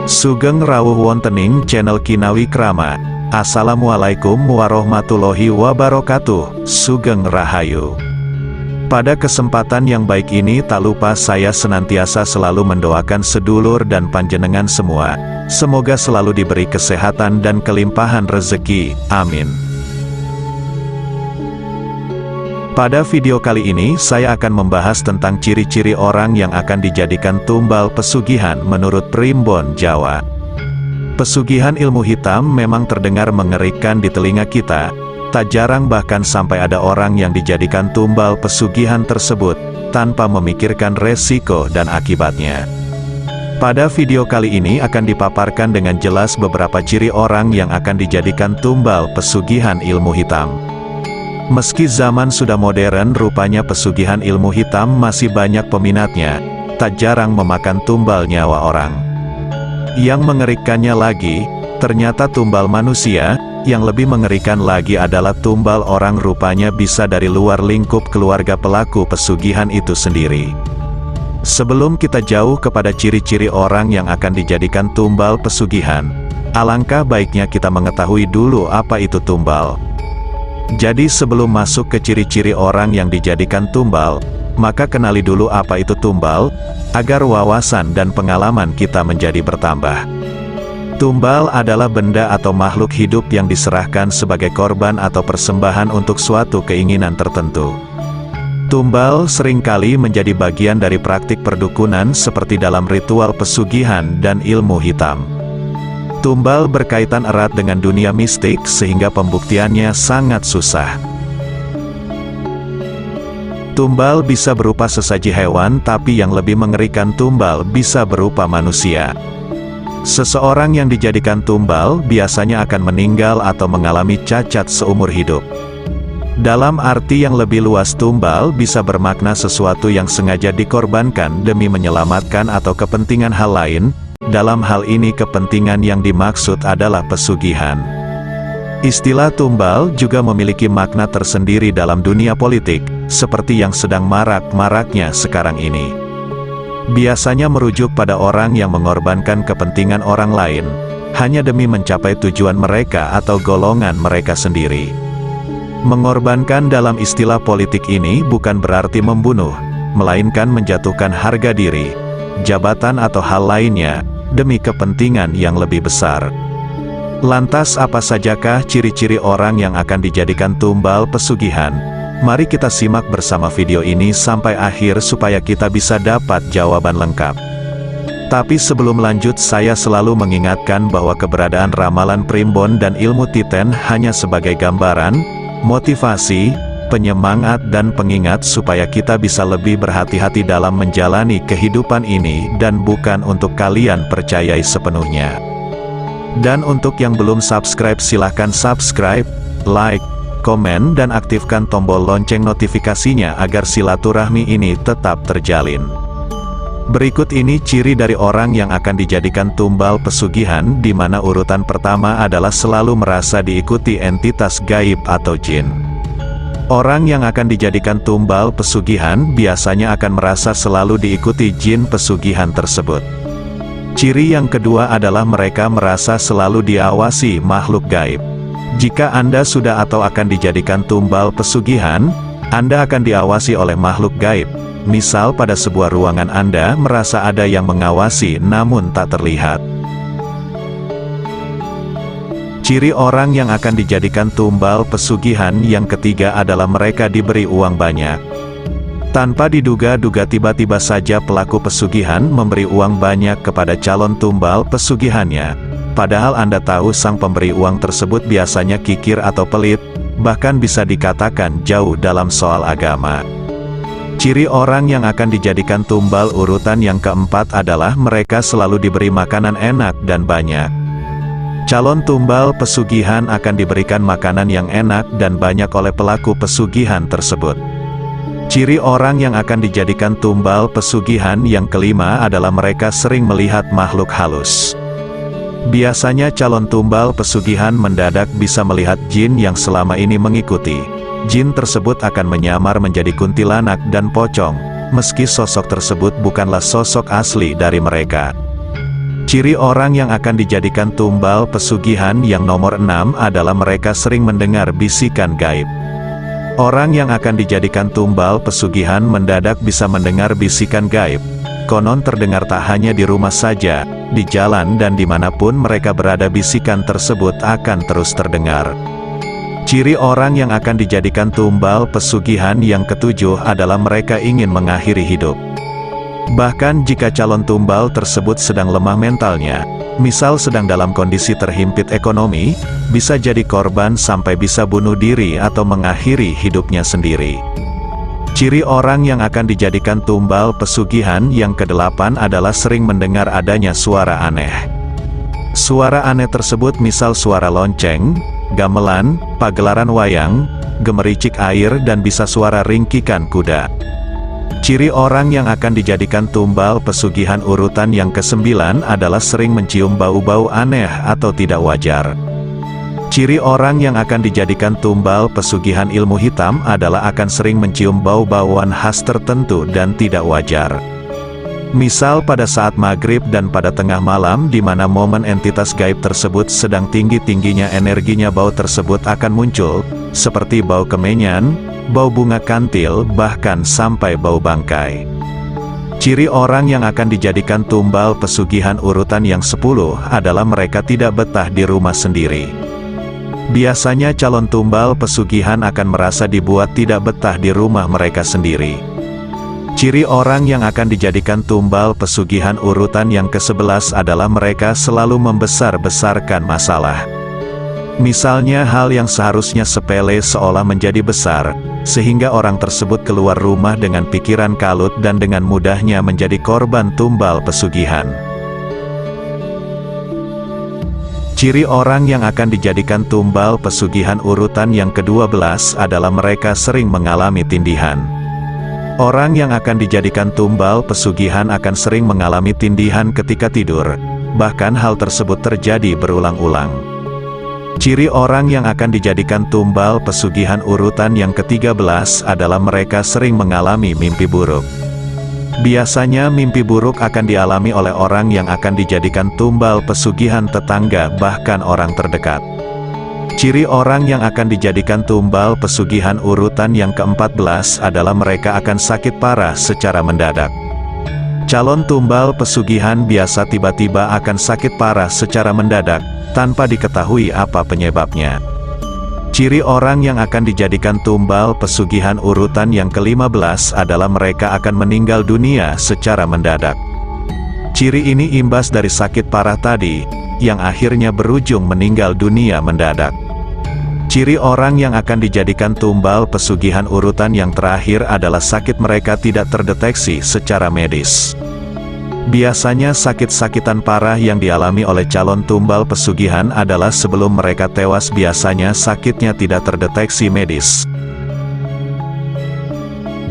Sugeng rawuh wontening channel Kinawi Krama. Assalamualaikum warahmatullahi wabarakatuh. Sugeng Rahayu. Pada kesempatan yang baik ini tak lupa saya senantiasa selalu mendoakan sedulur dan panjenengan semua. Semoga selalu diberi kesehatan dan kelimpahan rezeki. Amin. Pada video kali ini saya akan membahas tentang ciri-ciri orang yang akan dijadikan tumbal pesugihan menurut Primbon Jawa. Pesugihan ilmu hitam memang terdengar mengerikan di telinga kita. Tak jarang bahkan sampai ada orang yang dijadikan tumbal pesugihan tersebut tanpa memikirkan resiko dan akibatnya. Pada video kali ini akan dipaparkan dengan jelas beberapa ciri orang yang akan dijadikan tumbal pesugihan ilmu hitam. Meski zaman sudah modern, rupanya pesugihan ilmu hitam masih banyak peminatnya, tak jarang memakan tumbal nyawa orang. Yang mengerikannya lagi, ternyata tumbal manusia. Yang lebih mengerikan lagi adalah tumbal orang, rupanya bisa dari luar lingkup keluarga pelaku pesugihan itu sendiri. Sebelum kita jauh kepada ciri-ciri orang yang akan dijadikan tumbal pesugihan, alangkah baiknya kita mengetahui dulu apa itu tumbal. Jadi sebelum masuk ke ciri-ciri orang yang dijadikan tumbal, maka kenali dulu apa itu tumbal, agar wawasan dan pengalaman kita menjadi bertambah. Tumbal adalah benda atau makhluk hidup yang diserahkan sebagai korban atau persembahan untuk suatu keinginan tertentu. Tumbal seringkali menjadi bagian dari praktik perdukunan seperti dalam ritual pesugihan dan ilmu hitam. Tumbal berkaitan erat dengan dunia mistik sehingga pembuktiannya sangat susah. Tumbal bisa berupa sesaji hewan, tapi yang lebih mengerikan, tumbal bisa berupa manusia. Seseorang yang dijadikan tumbal biasanya akan meninggal atau mengalami cacat seumur hidup. Dalam arti yang lebih luas, tumbal bisa bermakna sesuatu yang sengaja dikorbankan demi menyelamatkan atau kepentingan hal lain. Dalam hal ini kepentingan yang dimaksud adalah pesugihan. Istilah tumbal juga memiliki makna tersendiri dalam dunia politik, seperti yang sedang marak-maraknya sekarang ini. Biasanya merujuk pada orang yang mengorbankan kepentingan orang lain, hanya demi mencapai tujuan mereka atau golongan mereka sendiri. Mengorbankan dalam istilah politik ini bukan berarti membunuh, melainkan menjatuhkan harga diri, jabatan atau hal lainnya, demi kepentingan yang lebih besar. Lantas apa sajakah ciri-ciri orang yang akan dijadikan tumbal pesugihan? Mari kita simak bersama video ini sampai akhir supaya kita bisa dapat jawaban lengkap. Tapi sebelum lanjut, saya selalu mengingatkan bahwa keberadaan ramalan primbon dan ilmu titen hanya sebagai gambaran, motivasi, penyemangat dan pengingat supaya kita bisa lebih berhati-hati dalam menjalani kehidupan ini dan bukan untuk kalian percayai sepenuhnya. Dan untuk yang belum subscribe, silahkan subscribe, like, komen dan aktifkan tombol lonceng notifikasinya agar silaturahmi ini tetap terjalin. Berikut ini ciri dari orang yang akan dijadikan tumbal pesugihan, di mana urutan pertama adalah selalu merasa diikuti entitas gaib atau jin. Orang yang akan dijadikan tumbal pesugihan biasanya akan merasa selalu diikuti jin pesugihan tersebut. Ciri yang kedua adalah mereka merasa selalu diawasi makhluk gaib. Jika Anda sudah atau akan dijadikan tumbal pesugihan, Anda akan diawasi oleh makhluk gaib. Misal pada sebuah ruangan Anda merasa ada yang mengawasi namun tak terlihat. Ciri orang yang akan dijadikan tumbal pesugihan yang ketiga adalah mereka diberi uang banyak. Tanpa diduga-duga tiba-tiba saja pelaku pesugihan memberi uang banyak kepada calon tumbal pesugihannya. Padahal Anda tahu sang pemberi uang tersebut biasanya kikir atau pelit, bahkan bisa dikatakan jauh dalam soal agama. Ciri orang yang akan dijadikan tumbal urutan yang keempat adalah mereka selalu diberi makanan enak dan banyak. Calon tumbal pesugihan akan diberikan makanan yang enak dan banyak oleh pelaku pesugihan tersebut. Ciri orang yang akan dijadikan tumbal pesugihan yang kelima adalah mereka sering melihat makhluk halus. Biasanya calon tumbal pesugihan mendadak bisa melihat jin yang selama ini mengikuti. Jin tersebut akan menyamar menjadi kuntilanak dan pocong, meski sosok tersebut bukanlah sosok asli dari mereka. Ciri orang yang akan dijadikan tumbal pesugihan yang nomor 6 adalah mereka sering mendengar bisikan gaib. Orang yang akan dijadikan tumbal pesugihan mendadak bisa mendengar bisikan gaib. Konon terdengar tak hanya di rumah saja, di jalan dan dimanapun mereka berada bisikan tersebut akan terus terdengar. Ciri orang yang akan dijadikan tumbal pesugihan yang ketujuh adalah mereka ingin mengakhiri hidup. Bahkan jika calon tumbal tersebut sedang lemah mentalnya, misal sedang dalam kondisi terhimpit ekonomi, bisa jadi korban sampai bisa bunuh diri atau mengakhiri hidupnya sendiri. Ciri orang yang akan dijadikan tumbal pesugihan yang kedelapan adalah sering mendengar adanya suara aneh. Suara aneh tersebut misal suara lonceng, gamelan, pagelaran wayang, gemericik air dan bisa suara ringkikan kuda. Ciri orang yang akan dijadikan tumbal pesugihan urutan yang ke-9 adalah sering mencium bau-bau aneh atau tidak wajar. Ciri orang yang akan dijadikan tumbal pesugihan ilmu hitam adalah akan sering mencium bau-bauan khas tertentu dan tidak wajar. Misal pada saat maghrib dan pada tengah malam di mana momen entitas gaib tersebut sedang tinggi-tingginya energinya, bau tersebut akan muncul, seperti bau kemenyan, bau bunga kantil, bahkan sampai bau bangkai. Ciri orang yang akan dijadikan tumbal pesugihan urutan yang 10 adalah mereka tidak betah di rumah sendiri. Biasanya calon tumbal pesugihan akan merasa dibuat tidak betah di rumah mereka sendiri. Ciri orang yang akan dijadikan tumbal pesugihan urutan yang ke-11 adalah mereka selalu membesar-besarkan masalah. Misalnya hal yang seharusnya sepele seolah menjadi besar, sehingga orang tersebut keluar rumah dengan pikiran kalut dan dengan mudahnya menjadi korban tumbal pesugihan. Ciri orang yang akan dijadikan tumbal pesugihan urutan yang ke-12 adalah mereka sering mengalami tindihan. Orang yang akan dijadikan tumbal pesugihan akan sering mengalami tindihan ketika tidur, bahkan hal tersebut terjadi berulang-ulang. Ciri orang yang akan dijadikan tumbal pesugihan urutan yang ke-13 adalah mereka sering mengalami mimpi buruk. Biasanya mimpi buruk akan dialami oleh orang yang akan dijadikan tumbal pesugihan tetangga bahkan orang terdekat. Ciri orang yang akan dijadikan tumbal pesugihan urutan yang ke-14 adalah mereka akan sakit parah secara mendadak. Calon tumbal pesugihan biasa tiba-tiba akan sakit parah secara mendadak, tanpa diketahui apa penyebabnya. Ciri orang yang akan dijadikan tumbal pesugihan urutan yang ke-15 adalah mereka akan meninggal dunia secara mendadak. Ciri ini imbas dari sakit parah tadi, yang akhirnya berujung meninggal dunia mendadak. Ciri orang yang akan dijadikan tumbal pesugihan urutan yang terakhir adalah sakit mereka tidak terdeteksi secara medis. Biasanya sakit-sakitan parah yang dialami oleh calon tumbal pesugihan adalah sebelum mereka tewas, biasanya sakitnya tidak terdeteksi medis.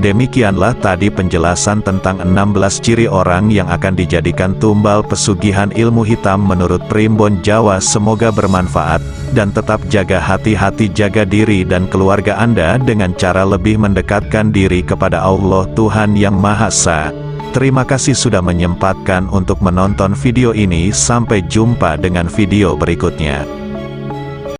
Demikianlah tadi penjelasan tentang 16 ciri orang yang akan dijadikan tumbal pesugihan ilmu hitam menurut Primbon Jawa. Semoga bermanfaat, dan tetap jaga hati-hati, jaga diri dan keluarga Anda dengan cara lebih mendekatkan diri kepada Allah Tuhan Yang Maha Esa. Terima kasih sudah menyempatkan untuk menonton video ini. Sampai jumpa dengan video berikutnya.